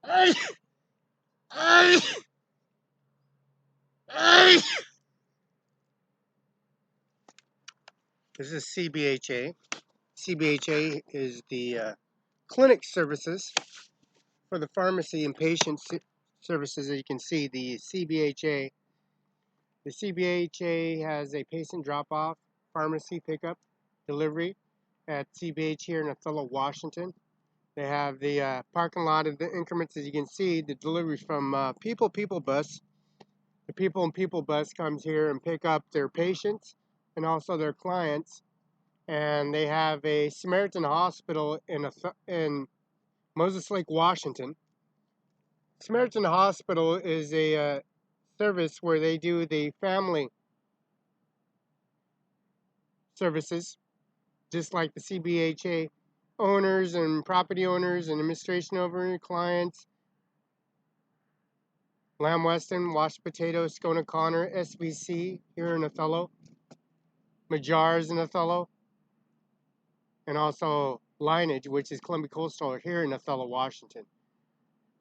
This is CBHA. CBHA is the clinic services for the pharmacy and patient services. As you can see, the CBHA has a patient drop-off, pharmacy pickup, delivery at CBH here in Othello, Washington. They have the parking lot of the increments. As you can see, the delivery from People Bus. The People Bus comes here and pick up their patients and also their clients. And they have a Samaritan Hospital in Moses Lake, Washington. Samaritan Hospital is a service where they do the family services, just like the CBHA owners and property owners and administration over clients. Lamb Weston, Washed Potato, Scone O'Connor, SVC here in Othello, Nijjar in Othello, and also Lineage, which is Columbia Coastal here in Othello, Washington.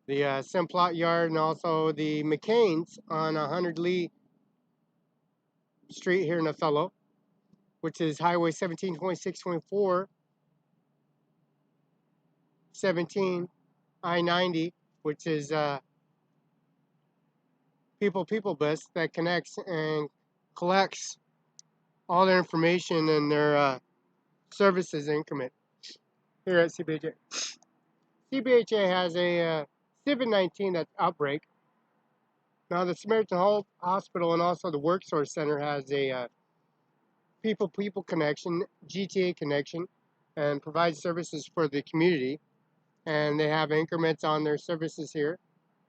The Simplot Yard and also the McCain's on 100 Lee Street here in Othello, which is Highway 172624, 17 I-90, which is People Bus that connects and collects all their information and their services increment here at CBHA. CBHA has a COVID-19 that's outbreak. Now the Samaritan Hospital and also the Work Source Center has a People connection, GTA connection, and provides services for the community. And they have increments on their services here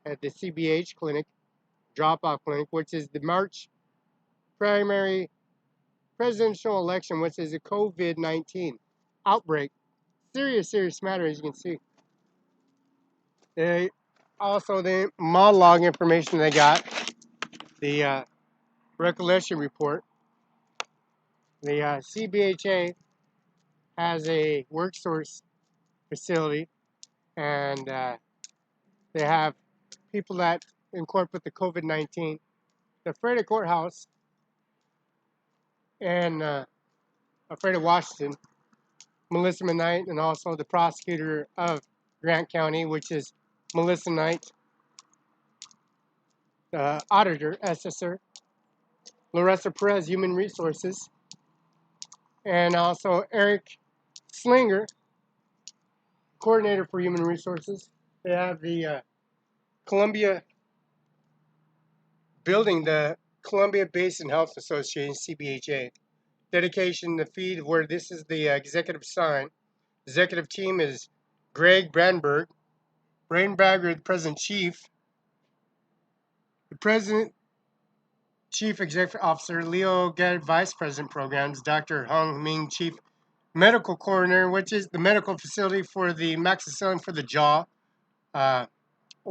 at the CBH clinic, drop-off clinic, which is the March primary presidential election, which is a COVID-19 outbreak. Serious matter, as you can see. They also, the mod log information they got, the recollection report. The CBHA has a work source facility, and they have people that incorporate the COVID-19. The Freda Courthouse and Freda Washington, Melissa Knight, and also the prosecutor of Grant County, which is Melissa Knight, auditor, assessor, Larissa Perez, Human Resources, and also Eric Slinger, coordinator for Human Resources. They have the Columbia building, the Columbia Basin Health Association, CBHA. Dedication, the feed, where this is the executive sign. Executive team is Greg Brandberg, the President Chief, the President Chief Executive Officer, Leo Gad, Vice President Programs, Dr. Hong Ming, Chief Medical Coordinator, which is the medical facility for the maxillofacial for the jaw,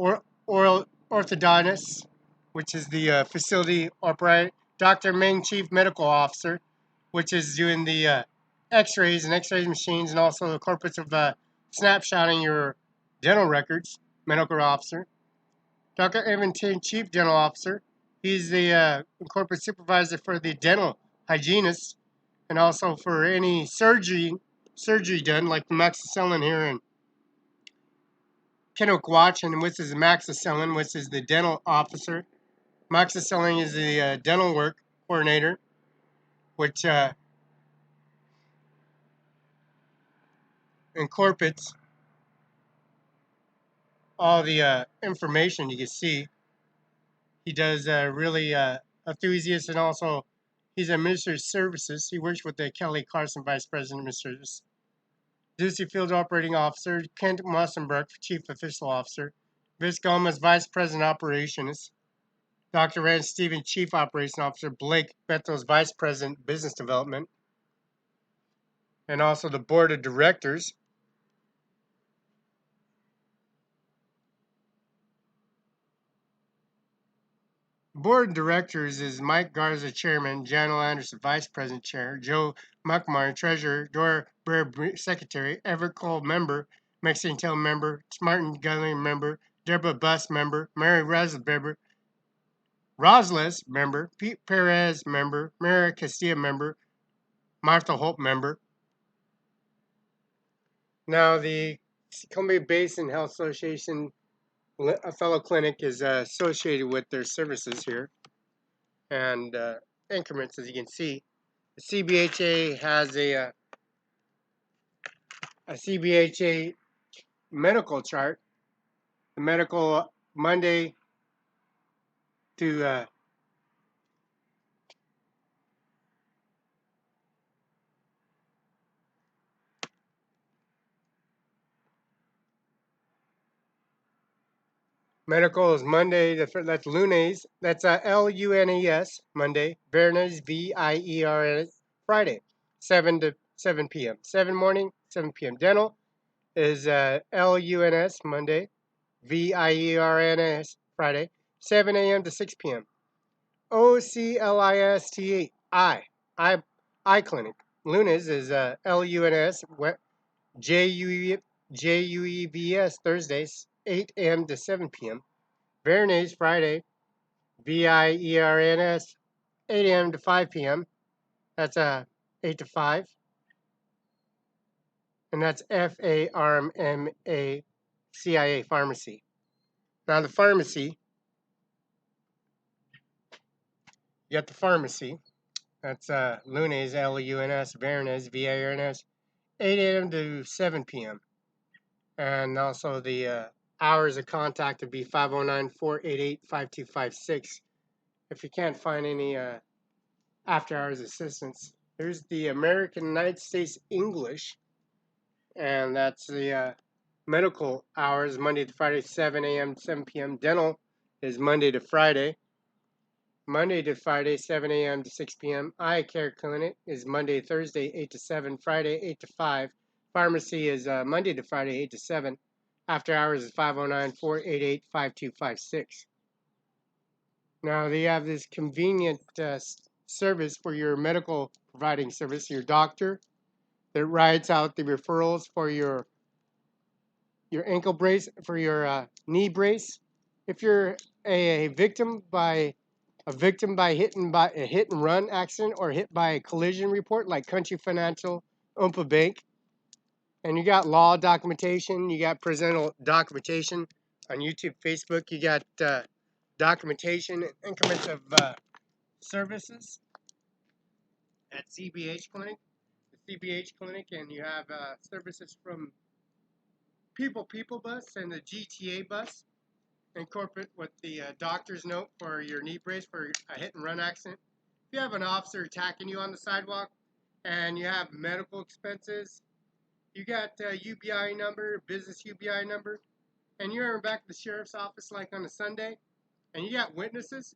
oral orthodontist, which is the facility operator, Dr. Ming, Chief Medical Officer, which is doing the x-rays and x-ray machines, and also the corporates of snapshotting your dental records, medical officer. Dr. Evan Tin, Chief Dental Officer. He's the corporate supervisor for the dental hygienist, and also for any surgery done, like the maxillofacial here in Kennequatch, which is the maxillofacial, which is the dental officer. Maxillofacial is the dental work coordinator, which incorporates all the information you can see. He does really enthusiast, and also he's a Minister of Services. He works with the Kelly Carson, Vice President of Ministers. Ducey Field Operating Officer, Kent Mossenbrook, Chief Official Officer. Vince Gomez, Vice President Operations. Dr. Rand Stevens, Chief Operations Officer. Blake Bethos, Vice President Business Development. And also the Board of Directors. Board of Directors is Mike Garza, Chairman, Janelle Anderson, Vice President Chair, Joe Muckmeyer, Treasurer, Dora Brer, Secretary, Everett Cole, Member, Mexican Tail Member, Martin Gunley, Member, Deborah Bus member, Mary Rosales member, Pete Perez member, Mary Castilla member, Martha Hope member. Now the Columbia Basin Health Association Othello Clinic is associated with their services here and increments, as you can see. The CBHA has a CBHA medical chart. The medical Monday to medical is Monday. That's lunes. That's LUNES Monday. Viernes VIERNS Friday, 7 to 7 p.m. 7 morning, 7 p.m. Dental is LUNS Monday. VIERNS Friday, 7 a.m. to 6 p.m. OCLIST eye clinic. Lunes is LUNS JUEVS Thursdays, 8 a.m. to 7 p.m. Viernes Friday, VIERNS 8 a.m. to 5 p.m. That's 8 to 5. And that's FARMACIA pharmacy. Now the pharmacy, you got the pharmacy. That's lunes, LUNS, viernes, VIERNS, 8 a.m. to 7 p.m. And also the hours of contact would be 509-488-5256. If you can't find any after hours assistance, there's the American United States English, and that's the medical hours Monday to Friday, 7 a.m. to 7 p.m. Dental is Monday to Friday. Monday to Friday, 7 a.m. to 6 p.m. Eye care clinic is Monday to Thursday, 8 to 7. Friday, 8 to 5. Pharmacy is Monday to Friday, 8 to 7. After hours is 509-488-5256. Now they have this convenient service for your medical providing service, your doctor that writes out the referrals for your ankle brace, for your knee brace. If you're a victim by hit and run accident or hit by a collision report like Country Financial, Oompa Bank, and you got law documentation, you got presentable documentation on YouTube, Facebook, you got documentation and increments of services at CBH Clinic, the CBH Clinic, and you have services from People Bus and the GTA Bus, incorporate with the doctor's note for your knee brace for a hit and run accident. If you have an officer attacking you on the sidewalk and you have medical expenses, you got a UBI number, business UBI number, and you're back at the sheriff's office like on a Sunday, and you got witnesses,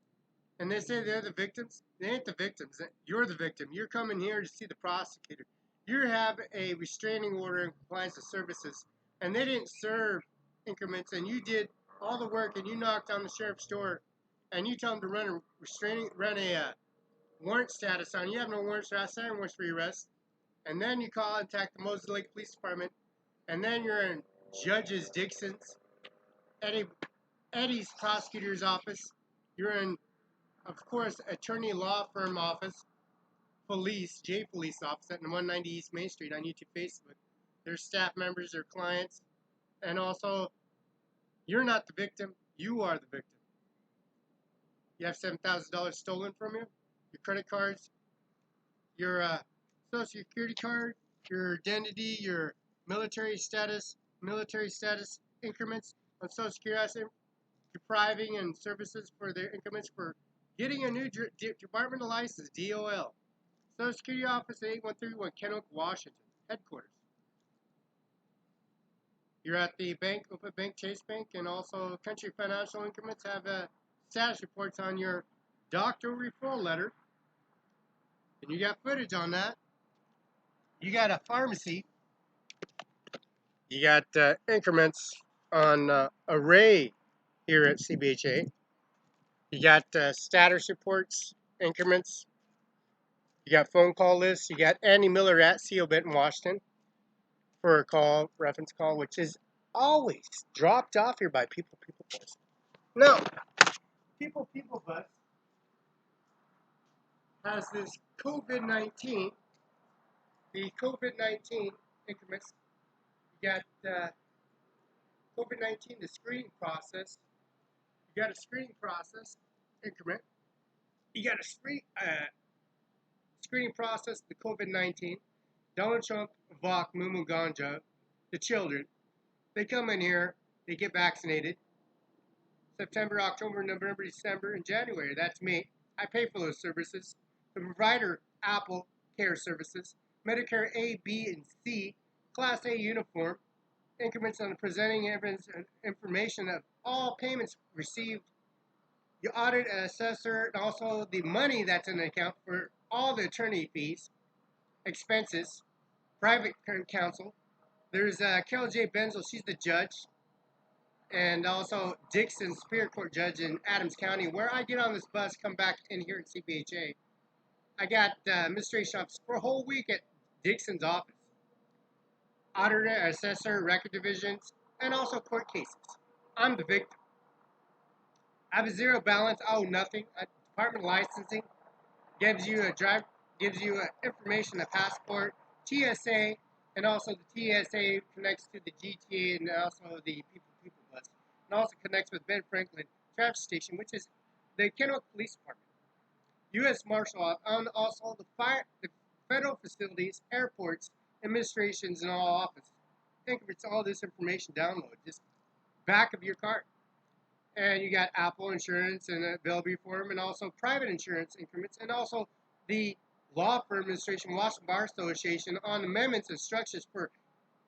and they say they're the victims. They ain't the victims. You're the victim. You're coming here to see the prosecutor. You have a restraining order in compliance with services, and they didn't serve increments, and you did all the work, and you knocked on the sheriff's door, and you tell them to run a warrant status on you. You have no warrant status, no warrants for your arrest, and then you contact the Moses Lake Police Department, and then you're in Judges Dixon's, Eddie's prosecutor's office. You're in, of course, attorney law firm office, police, J Police office at 190 East Main Street on YouTube, Facebook. Their staff members, their clients, and also, you're not the victim, you are the victim. You have $7,000 stolen from you, your credit cards, your social security card, your identity, your military status increments on social security, depriving and services for their increments for getting a new departmental license, DOL. Social Security Office at 8131 Kennewick, Washington, headquarters. You're at the bank, Open Bank, Chase Bank, and also Country Financial Increments have status reports on your doctor referral letter, and you got footage on that. You got a pharmacy. You got increments on array here at CBHA. You got status reports, increments. You got phone call lists. You got Andy Miller at CO Benton, Washington for a call, reference call, which is always dropped off here by People Bus. Now, People Bus has this COVID-19, the COVID-19 increments. You got COVID-19, the screening process. You got a screening process increment. You got a screening process, the COVID-19. Donald Trump, Vok, Mumu Ganja, the children, they come in here, they get vaccinated. September, October, November, December, and January. That's me. I pay for those services. The provider, Apple Care Services, Medicare A, B, and C, Class A uniform, increments on the presenting evidence and information of all payments received, the audit assessor, and also the money that's in the account for all the attorney fees, expenses, private counsel. There's Carol J. BENZEL, she's the judge, and also Dixon, Superior Court Judge in Adams County, where I get on this bus, come back in here at CBHA. I got administration office for a whole week at Dixon's office. Auditor, assessor, record divisions, and also court cases. I'm the victim. I have a zero balance, I owe nothing. Department of Licensing gives you information, a passport, TSA, and also the TSA connects to the GTA and also the People Bus, and also connects with Ben Franklin Traffic Station, which is the Kennewick Police Department, U.S. Marshal Law, and also the federal facilities, airports, administrations, and all offices. Think of it's all this information download, just back of your card. And you got Apple Insurance and availability form, and also private insurance increments, and also the law firm administration, Washington Bar Association, on amendments and structures for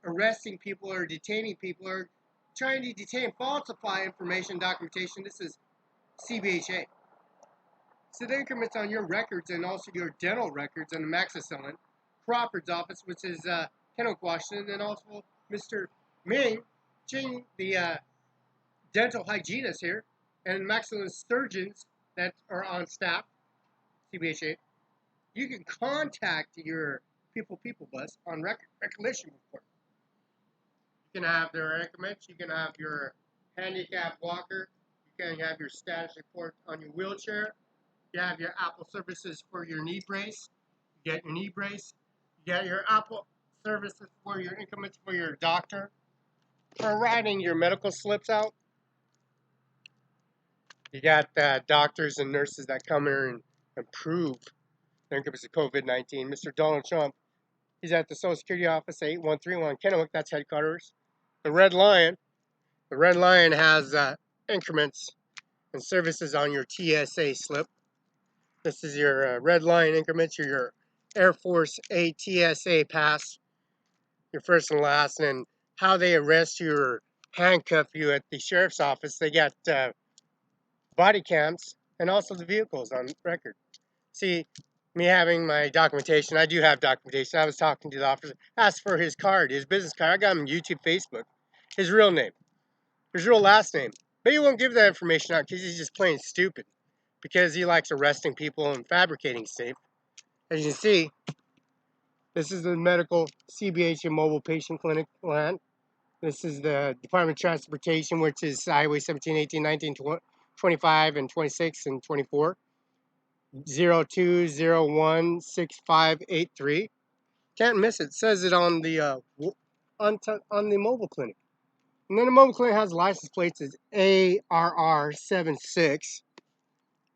arresting people or detaining people or trying to detain, falsify information, documentation. This is CBHA. So the increments on your records and also your dental records and the Maxicillin, Crawford's office, which is Kennewick, Washington, and also Mr. Ming Ching, the dental hygienist here, and maxillary surgeons that are on staff, CBHA. You can contact your People Bus on recollection report. You can have their increments, you can have your handicap walker, you can have your status report on your wheelchair, you have your Apple services for your knee brace, you get your knee brace, you get your Apple services for your increments for your doctor, for writing your medical slips out. You got doctors and nurses that come here and prove their increments of COVID-19. Mr. Donald Trump, he's at the Social Security office, 8131 Kennewick, that's headquarters. The Red Lion has increments and services on your TSA slip. This is your Red Lion increments, your Air Force A TSA pass, your first and last, and how they arrest you or handcuff you at the sheriff's office. They got body cams and also the vehicles on record. See, me having my documentation, I do have documentation. I was talking to the officer, asked for his card, his business card. I got him on YouTube, Facebook, his real name, his real last name. But he won't give that information out because he's just plain stupid. Because he likes arresting people and fabricating stuff. As you can see, this is the medical CBH mobile patient clinic land. This is the Department of Transportation, which is Highway 17, 18, 19, 25, and 26, and 24. 02016583. Can't miss it. It says it on the on the mobile clinic. And then the mobile clinic has license plates as ARR76,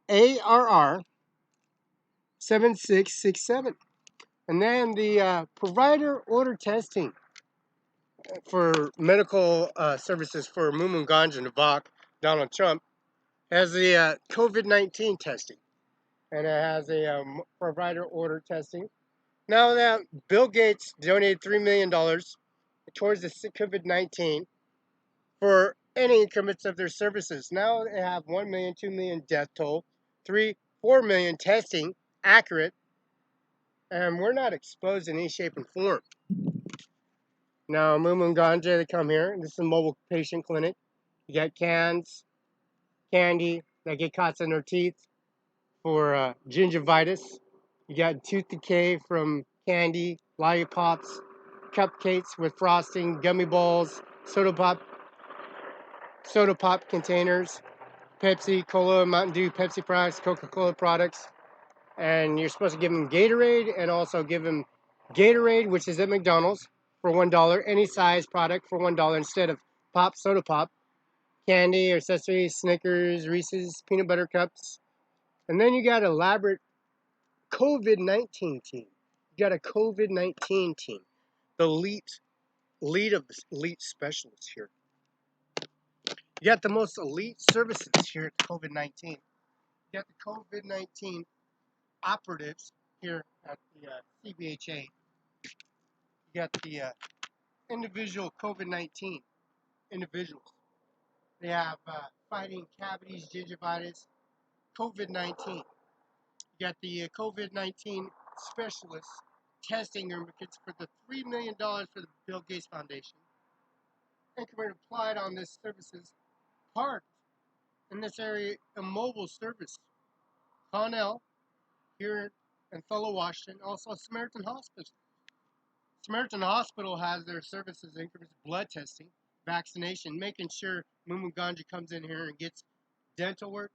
ARR7667. And then the provider order testing for medical services for Mumu Ganja and Vok, Donald Trump, has the COVID-19 testing. And it has a provider order testing. Now that Bill Gates donated $3 million towards the COVID-19 for any increments of their services. Now they have 1 million, 2 million death toll, 3, 4 million testing accurate, and we're not exposed in any shape and form. Now, Mumu and Ganja, they come here. This is a mobile patient clinic. You got cans, candy that get caught in their teeth for gingivitis. You got tooth decay from candy, lollipops, cupcakes with frosting, gummy balls, soda pop containers, Pepsi, Cola, Mountain Dew, Pepsi products, Coca-Cola products, and you're supposed to give them Gatorade and also give them Gatorade, which is at McDonald's, for $1, any size product for $1 instead of pop, soda pop, candy, or accessories, Snickers, Reese's, peanut butter cups. And then you got elaborate COVID-19 team. You got a COVID-19 team, the elite of the elite specialists here. You got the most elite services here at COVID-19. You got the COVID-19 operatives here at the CBHA. You got the individual COVID-19 individuals. They have fighting cavities, gingivitis, COVID-19. You got the COVID-19 specialists testing advocates for the $3 million for the Bill Gates Foundation. Increment applied on this services parked in this area a mobile service. Connell here in Othello, Washington, also Samaritan Hospital. Samaritan Hospital has their services increments blood testing, vaccination, making sure Mumu Ganja comes in here and gets dental work,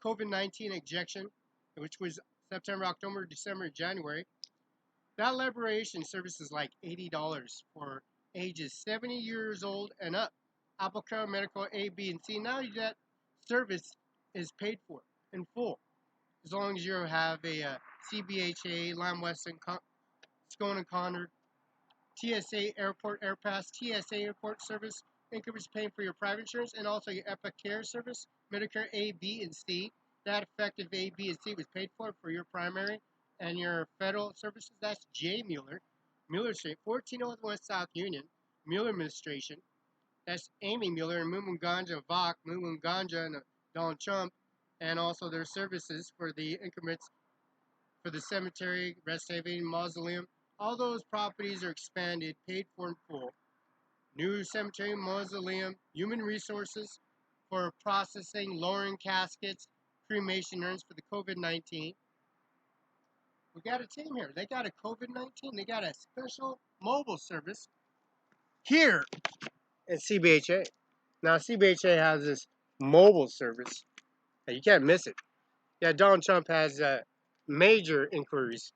COVID-19 injection, which was September, October, December, January. That liberation service is like $80 for ages 70 years old and up. AppleCare, Medical A, B, and C. Now that service is paid for in full, as long as you have a CBHA, Lamb Weston, Scone and Connor, TSA Airport Air Pass, TSA Airport Service, income is paying for your private insurance, and also your Epic Care Service, Medicare A, B, and C. That effective A, B, and C was paid for your primary and your federal services. That's J. Mueller Street, 1401 West South Union, Mueller Administration. That's Amy Mueller and Mumu Ganja Vok, Mumu Ganja and Donald Trump, and also their services for the increments for the cemetery, rest haven, mausoleum. All those properties are expanded, paid for in full. New cemetery, mausoleum, human resources for processing, lowering caskets, cremation urns for the COVID-19. We got a team here. They got a COVID-19. They got a special mobile service here at CBHA. Now, CBHA has this mobile service. You can't miss it. Yeah, Donald Trump has major inquiries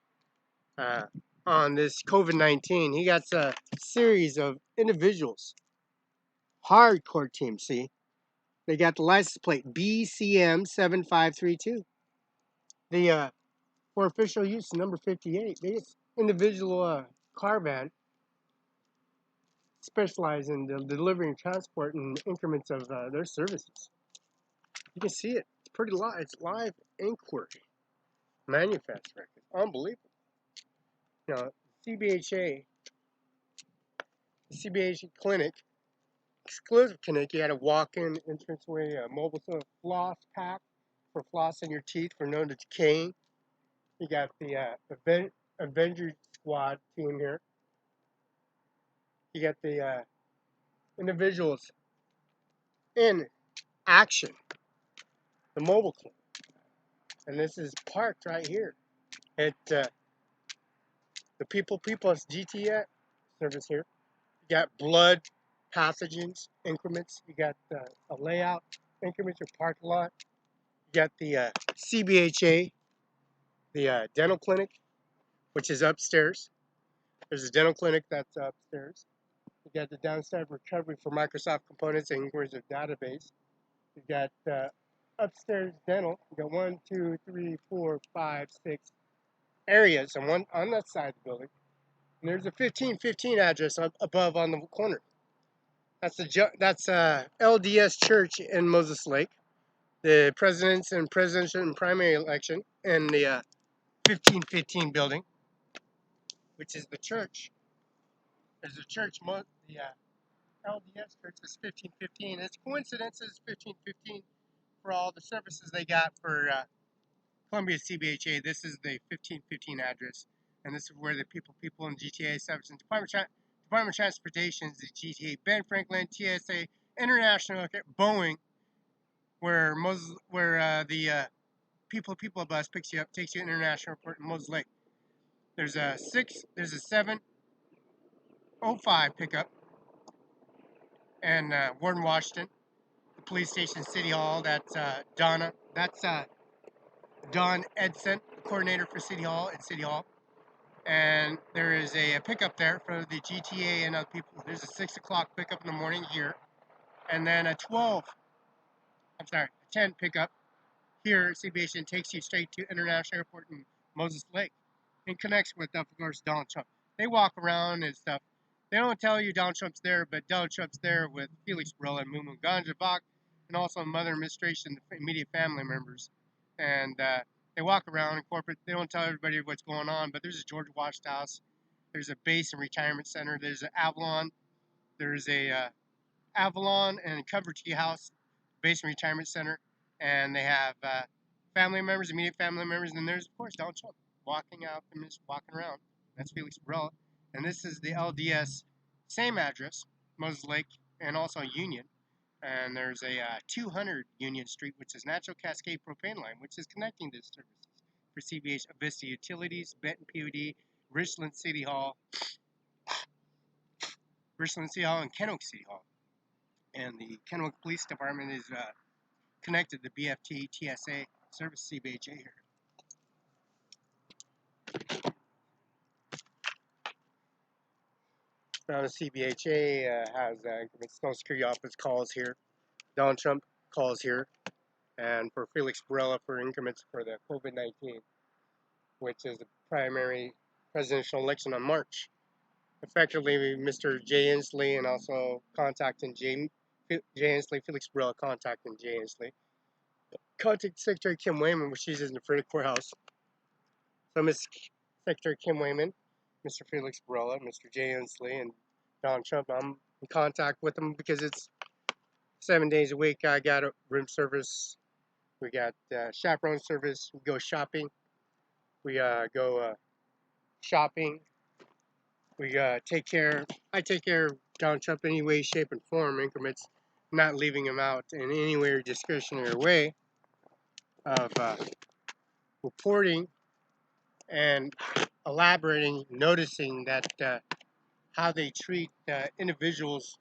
on this COVID-19. He got a series of individuals, hardcore team, see? They got the license plate BCM7532. The for official use, number 58. They get individual car van specialized in the delivery and transport and increments of their services. You can see it. It's pretty live. It's live inquiry. Manifest record. Unbelievable. You know, CBHA clinic, exclusive clinic. You had a walk-in entranceway, a mobile floss pack for flossing your teeth for no decaying. You got the Avenger Squad team here. You got the individuals in action, the mobile clinic. And this is parked right here at the People's GTA service here. You got blood pathogens increments. You got a layout increments, your parking lot. You got the CBHA, the dental clinic, which is upstairs. There's a dental clinic that's upstairs. You got the downstairs recovery for Microsoft components and inquiries of database. You got upstairs dental. You got 1, 2, 3, 4, 5, 6 areas on one on that side of the building. And there's a 1515 address up above on the corner. That's LDS Church in Moses Lake. The presidents and presidential and primary election in the 1515 building, which is the church. There's a church, the LDS Church is 1515. It's coincidences 1515 for all the services they got for Columbia CBHA. This is the 1515 address, and this is where the people in GTA services, Department of Transportation, the GTA, Ben Franklin, TSA, International, Boeing, where the people bus picks you up, takes you to International Airport in Moses Lake. There's a 705 pickup and Warden Washington, the police station, City Hall. That's Donna. That's Don Edson, coordinator for City Hall at City Hall. And there is a pickup there for the GTA and other people. There's a 6 o'clock pickup in the morning here, and then a 10 pickup here at CBH takes you straight to International Airport in Moses Lake and connects with, of course, Donald Trump. They walk around and stuff. They don't tell you Donald Trump's there, but Donald Trump's there with Felix Barela and Mumu Ganjabak, and also Mother Administration, the immediate family members. And they walk around in corporate. They don't tell everybody what's going on, but there's a George Washington House. There's a base and retirement center. There's an Avalon. There's a Avalon and Cover Tea House, base and retirement center. And they have family members, immediate family members. And there's, of course, Donald Trump walking out and just walking around. That's Felix Barela. And this is the LDS, same address, Moses Lake, and also Union. And there's a 200 Union Street, which is Natural Cascade Propane Line, which is connecting these services for CBH, Avista Utilities, Benton POD, Richland City Hall, and Kennewick City Hall. And the Kennewick Police Department is connected to BFT TSA service CBHA here. Now the CBHA has Social Security Office calls here. Donald Trump calls here. And for Felix Barela for increments for the COVID-19, which is the primary presidential election on March. Effectively, Mr. Jay Inslee and also contacting Jay Inslee, Felix Barela contacting Jay Inslee. Contact Secretary Kim Wayman, which she's in the Frederick Courthouse. So Ms. Secretary Kim Wayman, Mr. Felix Barela, Mr. Jay Inslee, and Donald Trump, I'm in contact with them because it's 7 days a week. I got a room service. We got chaperone service. We go shopping. We go shopping. We take care. I take care of Donald Trump any way, shape, and form. Increments, not leaving him out in any way or discretionary way of reporting and elaborating, noticing that how they treat individuals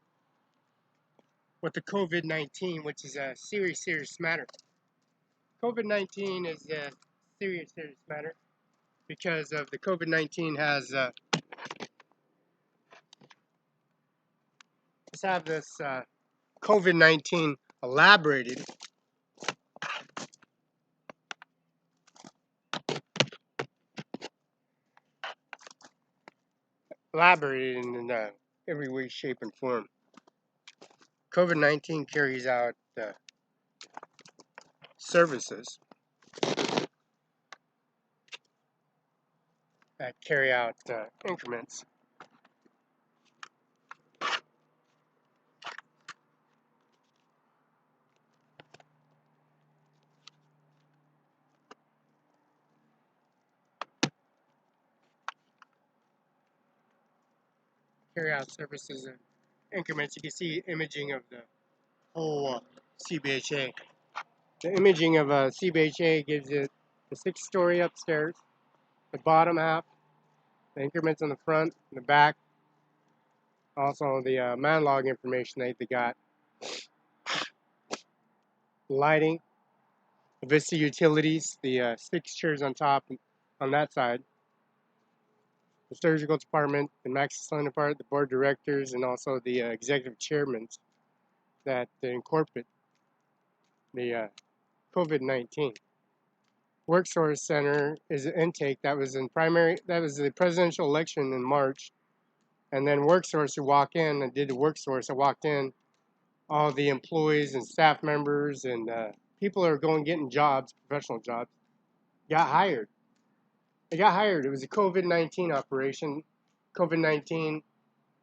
with the COVID-19, which is a serious, serious matter. COVID-19 is a serious, serious matter because of the COVID-19 has let's have this COVID-19 elaborated in every way, shape, and form. COVID-19 carries out services that carry out increments. Carry out services in increments. You can see imaging of the whole CBHA. The imaging of CBHA gives it the 6-story upstairs, the bottom half, the increments on the front, and the back, also the man log information that they got, lighting, the Vista Utilities, the 6 chairs on top on that side, the surgical department, the Maxis Line department, the board of directors, and also the executive chairmen that incorporate the COVID-19. Work Source Center is an intake that was in primary, that was the presidential election in March, and then Work Source who walk in and did the Work Source, I walked in, all the employees and staff members and people are going getting jobs, professional jobs, got hired. They got hired. It was a COVID-19 operation, COVID-19,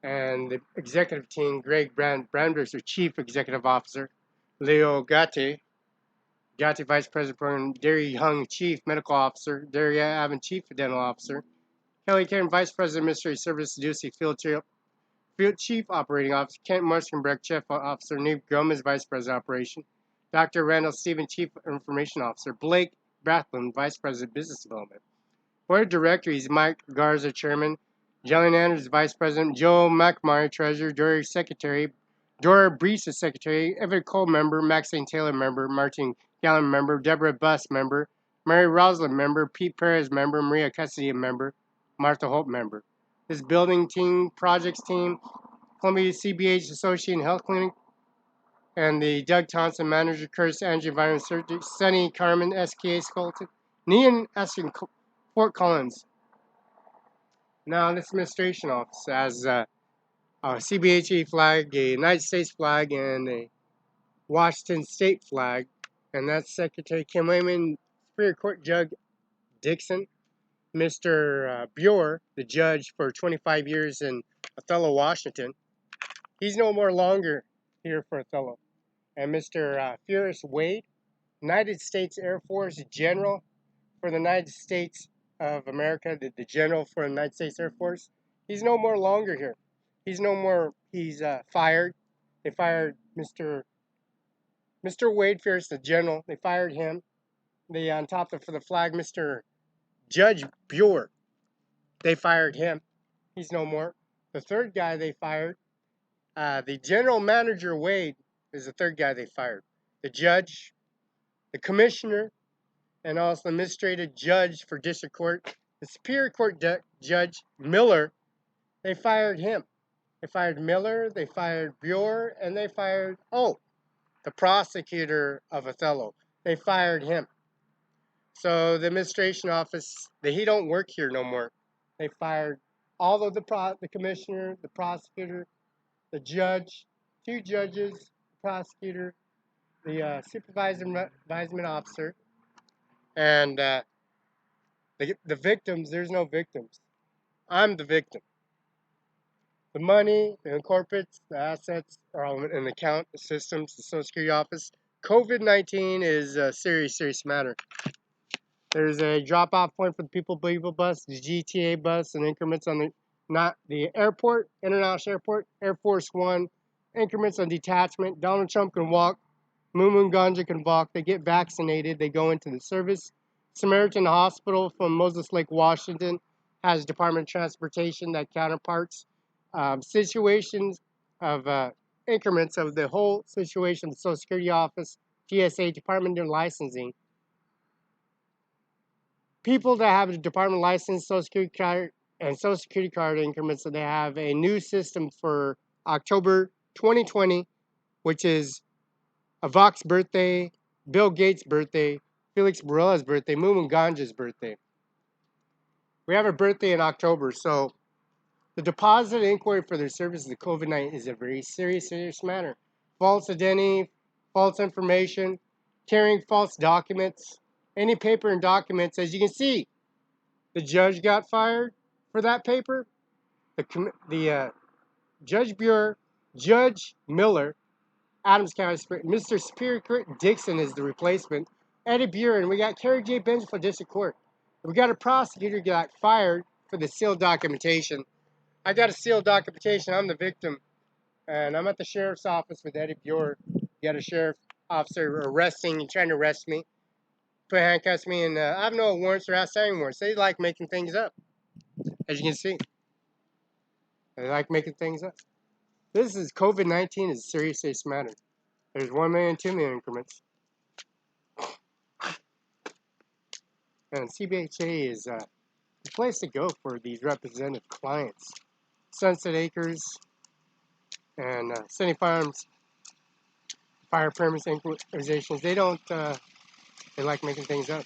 and the executive team, Greg Brandberg's their chief executive officer, Leo Gatti Vice President Program, Derry Hung Chief Medical Officer, Derry Avon Chief Dental Officer, Kelly Karen Vice President Administrative Service, Ducey Field Chief Operating Officer, Kent Marstenbreck Chief Officer, Neve Gomez Vice President Operation, Dr. Randall Stephen Chief Information Officer, Blake Brathland Vice President Business Development. Board of Directors, Mike Garza Chairman, Jillian Andrews Vice President, Joe McMurray Treasurer, Dory Secretary, Dora Brees is secretary, Evan Cole member, Maxine Taylor member, Martin Gallen member, Deborah Buss member, Mary Roslin member, Pete Perez member, Maria Custody member, Martha Hope member. This building team, projects team, Columbia CBH Associate Health Clinic, and the Doug Thompson manager, Curtis Angie Environment Surgery, Sunny Carmen SKA Sculpted, Nian Eskin Fort Collins. Now this administration office has a CBHE flag, a United States flag, and a Washington State flag, and that's Secretary Kim Wayman, Superior Court Judge Dixon, Mr. Buer, the judge for 25 years in Othello, Washington. He's no more longer here for Othello. And Mr. Felix Wade, United States Air Force General for the United States of America, the General for the United States Air Force. He's no more longer here. He's no more, he's fired. They fired Mr. Wade Fierce, the General. They fired him. They, on top of for the flag, Mr. Judge Buer. They fired him. He's no more. The third guy they fired, the General Manager Wade is the third guy they fired. The judge, the commissioner, and also the administrative judge for district court, the Superior Court Judge Miller, they fired him. They fired Miller, they fired Buer, and they fired, the prosecutor of Othello. They fired him. So the administration office, he don't work here no more. They fired all of the commissioner, the prosecutor, the judge, 2 judges, the prosecutor, the supervising advisement officer, and the victims. There's no victims. I'm the victim. The money, the corporates, the assets are all in the account, the systems, the Social Security office. COVID-19 is a serious, serious matter. There's a drop-off point for the People bus, the GTA bus, and increments on the airport, International Airport, Air Force One, increments on detachment. Donald Trump can walk. Mumu Ganja can walk. They get vaccinated. They go into the service. Samaritan Hospital from Moses Lake, Washington, has Department of Transportation that counterparts. Situations of increments of the whole situation, the Social Security Office, GSA, Department of Licensing. People that have a department license, Social Security card, and Social Security card increments, so they have a new system for October 2020, which is Avok's birthday, Bill Gates' birthday, Felix Barela's birthday, Mumu Ganja's birthday. We have a birthday in October, so the deposit inquiry for their services of COVID-19 is a very serious, serious matter. False identity, false information, carrying false documents, any paper and documents. As you can see, the judge got fired for that paper. The Judge Buer, Judge Miller, Adams County, Mr. Superior Court Dixon is the replacement. Eddie Buren, we got Kerry J. Benz for District Court. We got a prosecutor got fired for the sealed documentation. I got a sealed documentation. I'm the victim, and I'm at the sheriff's office with Eddie Buer. Got a sheriff officer arresting and trying to arrest me, put handcuffs me, and I have no warrants or outstanding warrants. They like making things up, as you can see. They like making things up. This is COVID-19 is a serious, serious matter. There's 1 million, 2 million increments. And CBHA is the place to go for these representative clients. Sunset Acres and Sunny Farms fire permits organizations, they don't, they like making things up.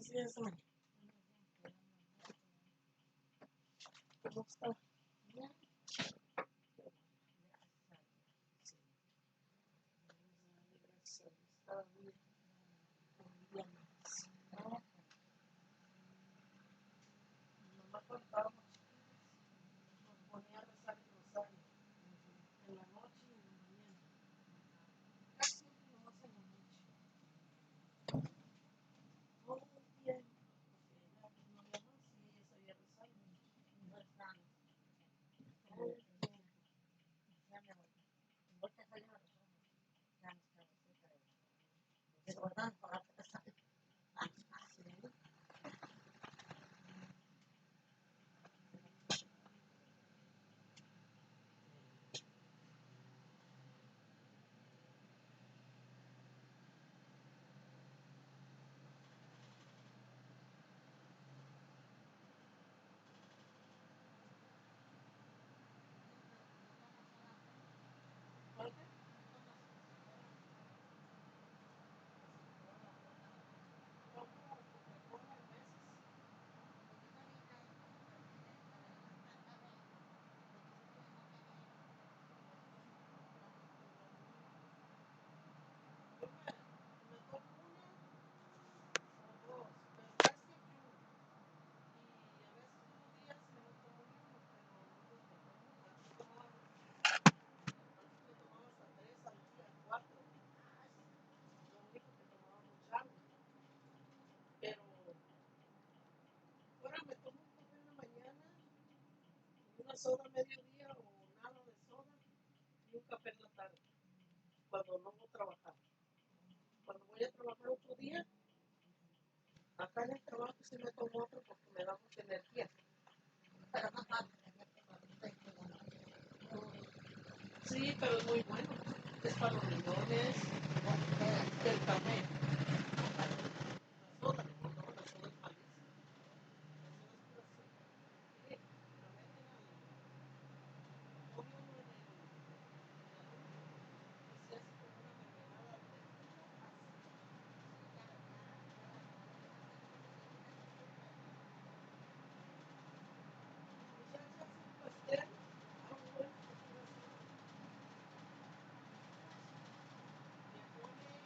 días, ma. ¿Cómo está? Bien. Está bien. No me contaba, nos ponía a rezar el rosario en la noche y en la mañana. Casi nomás en la noche. Todo el tiempo. Porque ya pues no había más y ella sabía rezar. Rezando. Todo el tiempo. Ya me voy. Igual que salió la razón. Ya nos quedamos cerca de eso. Se guardaban para la casa. Sí. ¿Por qué? Pero ahora me tomo un café en la mañana, una soda a mediodía o nada de soda y un café en la tarde, cuando no voy a trabajar. Cuando voy a trabajar otro día, acá en el trabajo sí me tomo otro porque me da mucha energía. Sí, pero es muy bueno. Es para los riñones, el café. La soda, no, la soda es malísima. La soda es pura azúcar. Mire, la meten al podio en la luz y se hace como una mermelada de puro azúcar. Muchachas, un pastel, bueno, con pura azúcar. Le pone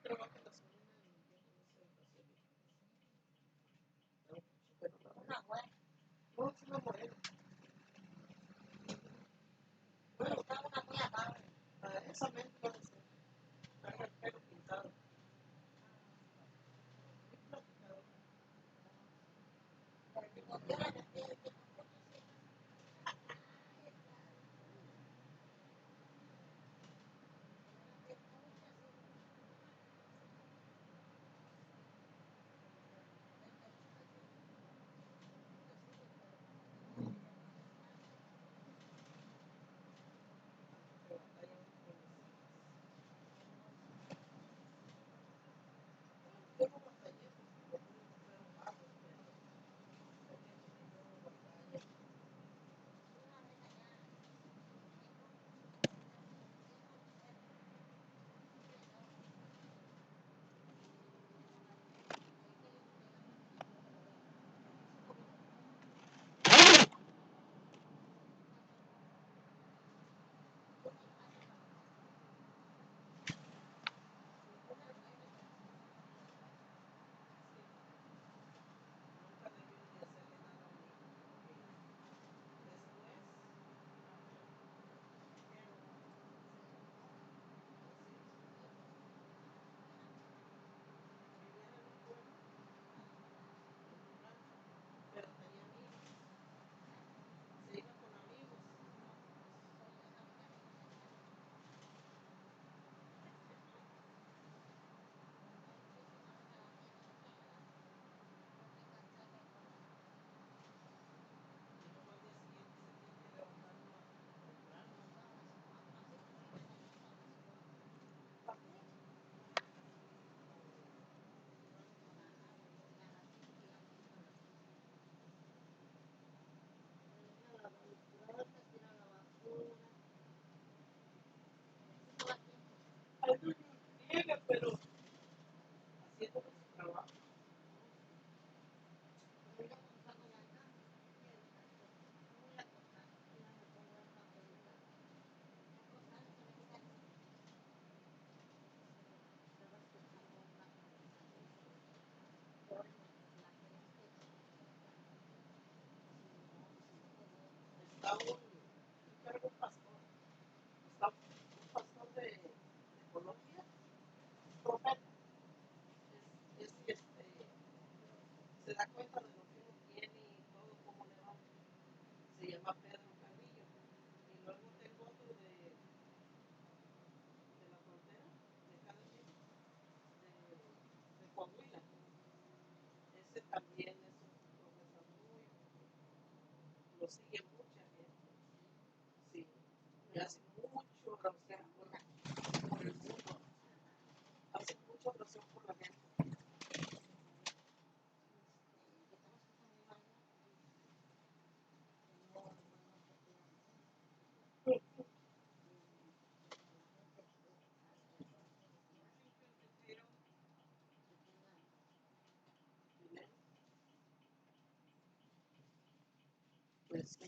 trabajo en la semana en educación. Una buena. No, es una morena. Bueno, estaba una muy amable. Esa mente va a ser. Trae el pelo pintado. Muy platicadora. Yo no batallé porque no fueron pagos, pero nunca debí de hacerle nada a mi hijo porque después vivían en un pueblo, en un rancho, pero tenía amigos, se iba con amigos. Y luego al día siguiente se tiene que levantar uno temprano. Algunos niegan, pero haciendo su trabajo. Está un cargo pastor, está un pastor de Colombia, profeta, se da cuenta de lo que uno tiene y todo cómo le va. Se llama Pedro Carrillo. Y luego tengo otro de la frontera, de acá de México, de Coahuila. Ese también es un profeta muy, lo sigue mucha gente. Sí, y hace mucho oración por el mundo, hace mucha oración por la gente. Pues este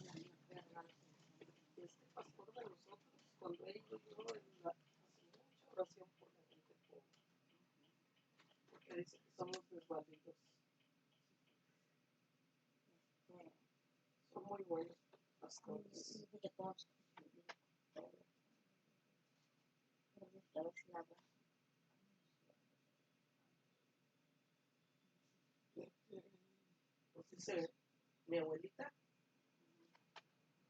pastor de nosotros, cuando él yo hace mucha oración por la gente pobre, porque dice que somos desvalidos. Son muy buenos pastores. Pues dice mi abuelita,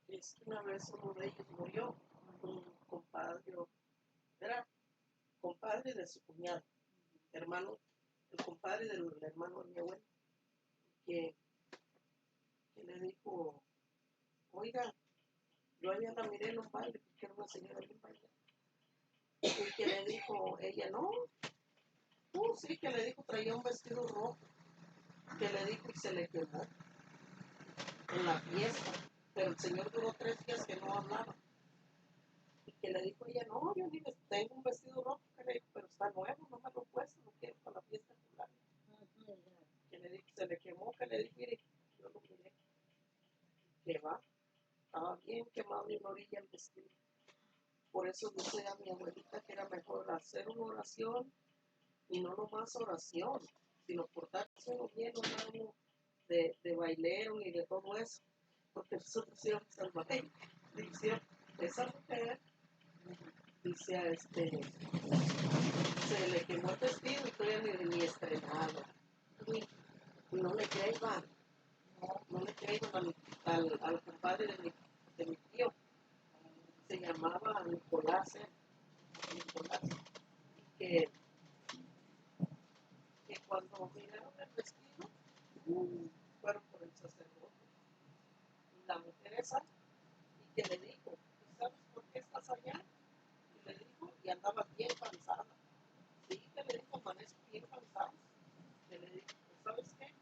es que una vez uno de ellos murió, un compadre, era compadre de su cuñado, hermano, el compadre del hermano de mi abuela, que, que le dijo, oiga, yo allá la miré en un baile, porque era una señora bien bailando. Y que le dijo, ella no, sí, que le dijo, traía un vestido rojo, que le dijo y se le quemó en la fiesta, pero el señor duró 3 días que no hablaba. Y que le dijo ella, no, yo ni tengo un vestido rojo, que le dijo, pero está nuevo, no me lo he puesto, no quiero para la fiesta popular. Que le dijo, se le quemó, que le dijo, mire, yo lo miré, que va, estaba bien quemado de una orilla el vestido. Por eso dice a mi abuelita que era mejor hacer una oración y no nomás oración, sino portarse uno bien, no era uno de bailero ni de todo eso. Porque nosotros íbamos al baile. Dice, esa mujer, dice, se le quemó el vestido y todavía ni estrenado. Y no le creían, no le creían al compadre de mi tío. Se llamaba Nicolás, Nicolás, que, que cuando miraron el vestido, fueron por el sacerdote. Y la mujer esa, y que le dijo, ¿sabes por qué estás allá? Y le dijo, y andaba bien cansada. Sí, que le dijo, amanezco bien cansada. Que le dijo, ¿sabes qué?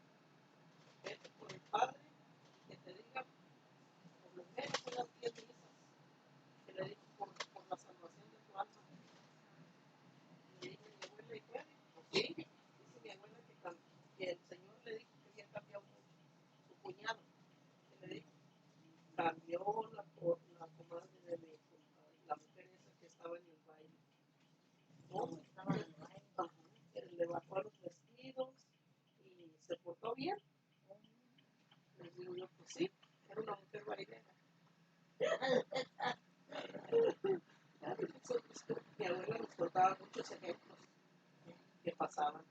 Vete por el padre, que te diga, por lo menos unas 10 misas. Que le dijo, por la salvación de tu alma. Y le dijo mi abuela, ¿y puede? Pues sí. Dice mi abuela que el Señor le dijo que había cambiado su cuñado. Que le dijo, cambió la comadre de mi la mujer esa que estaba en el baile. No, estaba en el baile. Ajá, que le bajó los vestidos y se portó bien. Les digo yo, pues sí, era una mujer bailera. Mi abuela nos contaba muchos ejemplos que pasaban.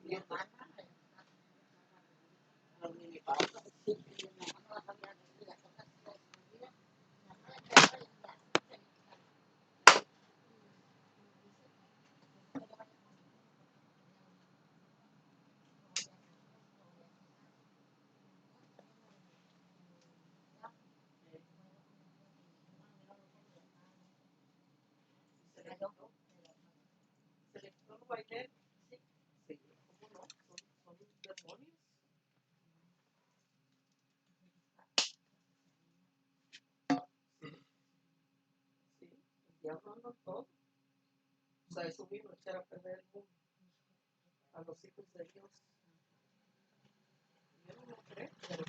Mi hermana, la minifalda. ¿Se le quitó el baile? Sí. Sí, ¿cómo no? Son demonios. Sí, el diablo anda todo. O sea, eso vino a echar a perder el mundo a los hijos de Dios. Yo no lo creo, pero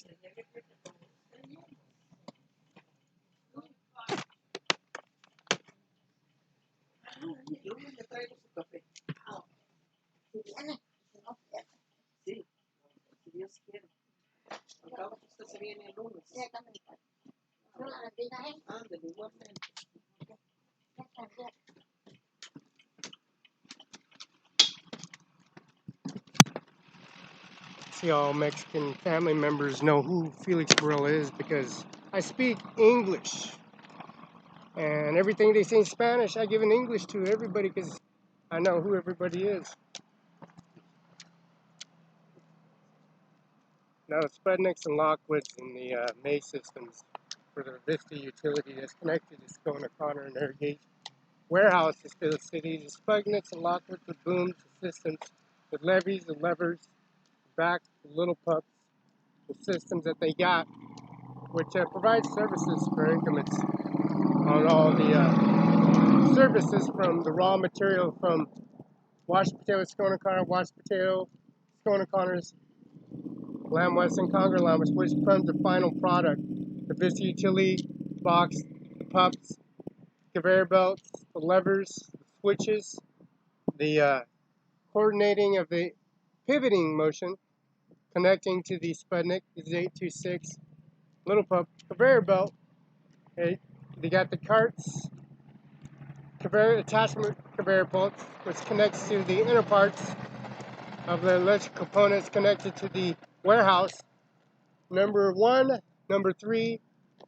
tenía que creer que todo está bien. Yo le traigo su café. Si viene, si no quiere. Sí, si Dios quiere. Al cabo que usted se viene el lunes. Sí, también. No la bendiga, ¿eh? Ándale, igualmente. See, all Mexican family members know who Felix Barela is because I speak English. And everything they say in Spanish, I give in English to everybody because I know who everybody is. Now, Spudniks and Lockwoods in the May systems for the Vista utility that's connected to Scone O'Connor and irrigation warehouses to the city. The Spudniks and Lockwoods with booms, the systems with levees and levers, back the little pups, the systems that they got, which provide services for increments on all the services from the raw material from washed potato, Scone O'Connor, washed potato, Scone O'Connor's Lamb Weston Congar lamb, which becomes the final product. The Vista utility box, the pups, conveyor belts, the levers, the switches, the coordinating of the pivoting motion connecting to the Spudnik, this is 826 little pup conveyor belt. Okay. They got the carts, conveyor attachment conveyor belts, which connects to the inner parts of the electrical components connected to the warehouse. Number 1, number 3,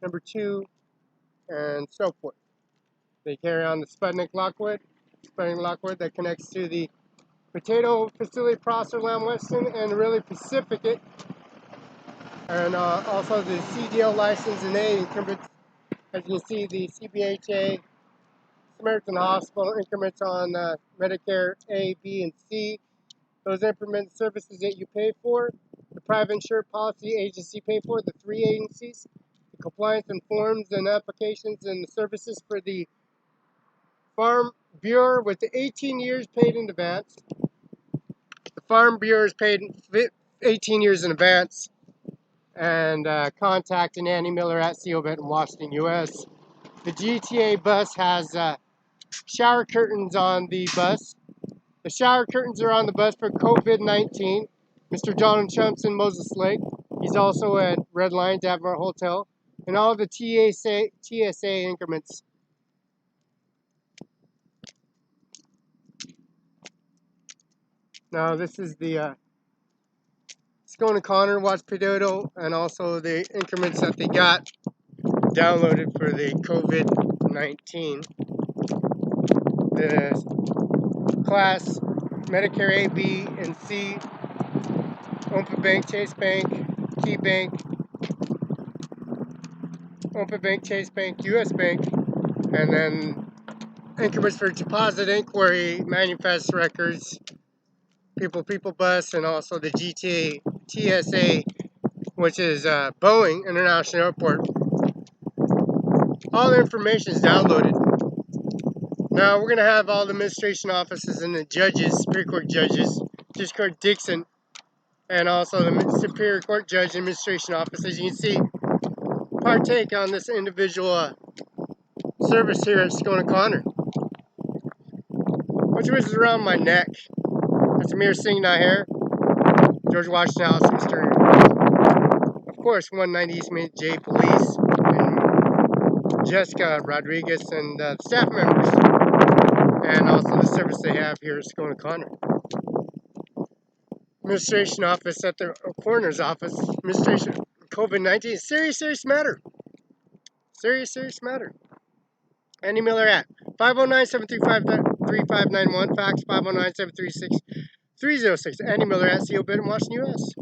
number 2, and so forth. They carry on the Spudnik Lockwood that connects to the potato facility processor Lamb Weston and really Pacificate, and also the CDL license and A increments. As you can see, the CBHA, Samaritan Hospital increments on Medicare A, B, and C. Those implement services that you pay for, the private insured policy agency pay for, the 3 agencies, the compliance and forms and applications and the services for the Farm Bureau with the 18 years paid in advance. The Farm Bureau is paid 18 years in advance, and contact Annie Miller at CO Benton, Washington, U.S. The GTA bus has shower curtains on the bus. The shower curtains are on the bus for COVID-19. Mr. Donald Trump's in Moses Lake. He's also at Red Lions Ajmer Hotel. And all the TSA increments. Now this is the Scone and Connor watch potato, and also the increments that they got downloaded for the COVID-19. The class Medicare A, B, and C, Open Bank, Chase Bank, Key Bank, Open Bank, Chase Bank, US Bank, and then increments for deposit inquiry, manifest records, people bus, and also the GTA TSA, which is Boeing International Airport. All the information is downloaded. Now we're going to have all the administration offices and the judges, Superior Court judges, District Court Dixon, and also the Superior Court Judge Administration Office, as you can see, partake on this individual service here at Scone and Connor. Which was around my neck. That's Amir Singh Nijjar, George Washington House, Mr. Of course, 190 East Main J Police, and Jessica Rodriguez, and staff members, and also the service they have here at Scone and Connor. Administration office at the coroner's office. Administration COVID-19, serious matter. Serious matter. Andy Miller at 509-735-3591, fax 509-736-306. Andy Miller at CO Bid in Washington, U.S.